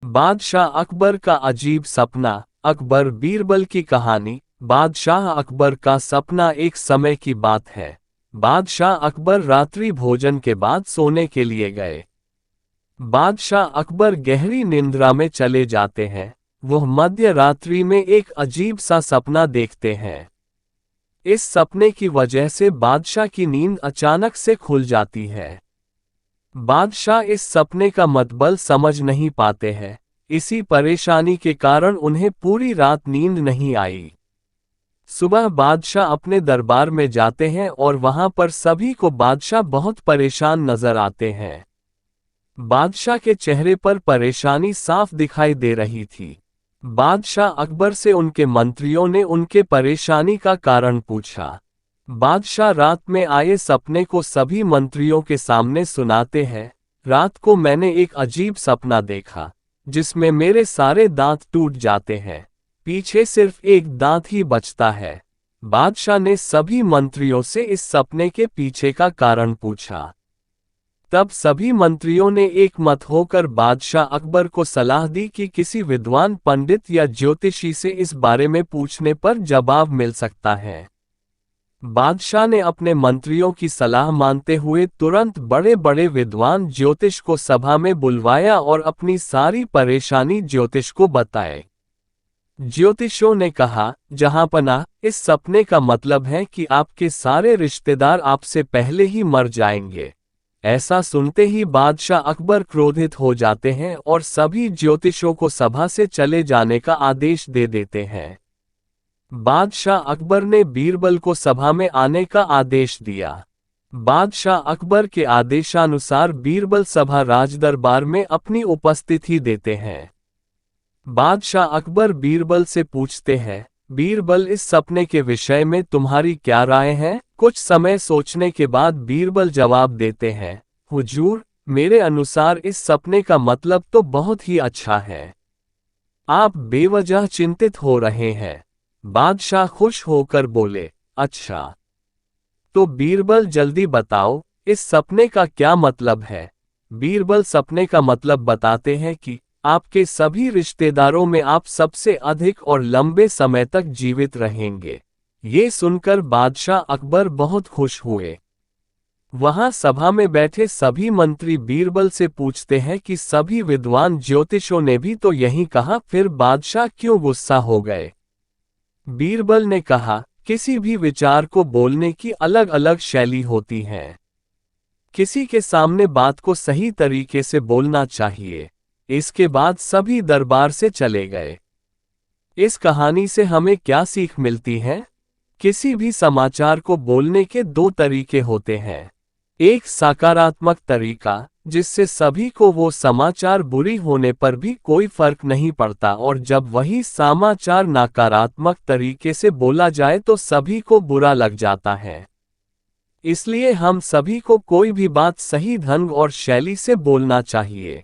बादशाह अकबर का अजीब सपना। अकबर बीरबल की कहानी। बादशाह अकबर का सपना। एक समय की बात है। बादशाह अकबर रात्रि भोजन के बाद सोने के लिए गए। बादशाह अकबर गहरी निंद्रा में चले जाते हैं। वह मध्य रात्रि में एक अजीब सा सपना देखते हैं। इस सपने की वजह से बादशाह की नींद अचानक से खुल जाती है। बादशाह इस सपने का मतलब समझ नहीं पाते हैं। इसी परेशानी के कारण उन्हें पूरी रात नींद नहीं आई। सुबह बादशाह अपने दरबार में जाते हैं और वहां पर सभी को बादशाह बहुत परेशान नजर आते हैं। बादशाह के चेहरे पर परेशानी साफ दिखाई दे रही थी। बादशाह अकबर से उनके मंत्रियों ने उनके परेशानी का कारण पूछा। बादशाह रात में आए सपने को सभी मंत्रियों के सामने सुनाते हैं। रात को मैंने एक अजीब सपना देखा, जिसमें मेरे सारे दांत टूट जाते हैं, पीछे सिर्फ एक दांत ही बचता है। बादशाह ने सभी मंत्रियों से इस सपने के पीछे का कारण पूछा। तब सभी मंत्रियों ने एक मत होकर बादशाह अकबर को सलाह दी कि किसी विद्वान पंडित या ज्योतिषी से इस बारे में पूछने पर जवाब मिल सकता है। बादशाह ने अपने मंत्रियों की सलाह मानते हुए तुरंत बड़े बड़े विद्वान ज्योतिष को सभा में बुलवाया और अपनी सारी परेशानी ज्योतिष को बताए। ज्योतिषों ने कहा, जहांपनाह, इस सपने का मतलब है कि आपके सारे रिश्तेदार आपसे पहले ही मर जाएंगे। ऐसा सुनते ही बादशाह अकबर क्रोधित हो जाते हैं और सभी ज्योतिषों को सभा से चले जाने का आदेश दे देते हैं। बादशाह अकबर ने बीरबल को सभा में आने का आदेश दिया। बादशाह अकबर के आदेशानुसार बीरबल सभा राजदरबार में अपनी उपस्थिति देते हैं। बादशाह अकबर बीरबल से पूछते हैं, बीरबल, इस सपने के विषय में तुम्हारी क्या राय है? कुछ समय सोचने के बाद बीरबल जवाब देते हैं, हुजूर, मेरे अनुसार इस सपने का मतलब तो बहुत ही अच्छा है। आप बेवजह चिंतित हो रहे हैं। बादशाह खुश होकर बोले, अच्छा, तो बीरबल जल्दी बताओ, इस सपने का क्या मतलब है? बीरबल सपने का मतलब बताते हैं कि आपके सभी रिश्तेदारों में आप सबसे अधिक और लंबे समय तक जीवित रहेंगे। ये सुनकर बादशाह अकबर बहुत खुश हुए। वहां सभा में बैठे सभी मंत्री बीरबल से पूछते हैं कि सभी विद्वान ज्योतिषों ने भी तो यही कहा, फिर बादशाह क्यों गुस्सा हो गए? बीरबल ने कहा, किसी भी विचार को बोलने की अलग अलग शैली होती है। किसी के सामने बात को सही तरीके से बोलना चाहिए। इसके बाद सभी दरबार से चले गए। इस कहानी से हमें क्या सीख मिलती है? किसी भी समाचार को बोलने के दो तरीके होते हैं। एक सकारात्मक तरीका, जिससे सभी को वो समाचार बुरी होने पर भी कोई फर्क नहीं पड़ता, और जब वही समाचार नकारात्मक तरीके से बोला जाए तो सभी को बुरा लग जाता है। इसलिए हम सभी को कोई भी बात सही ढंग और शैली से बोलना चाहिए।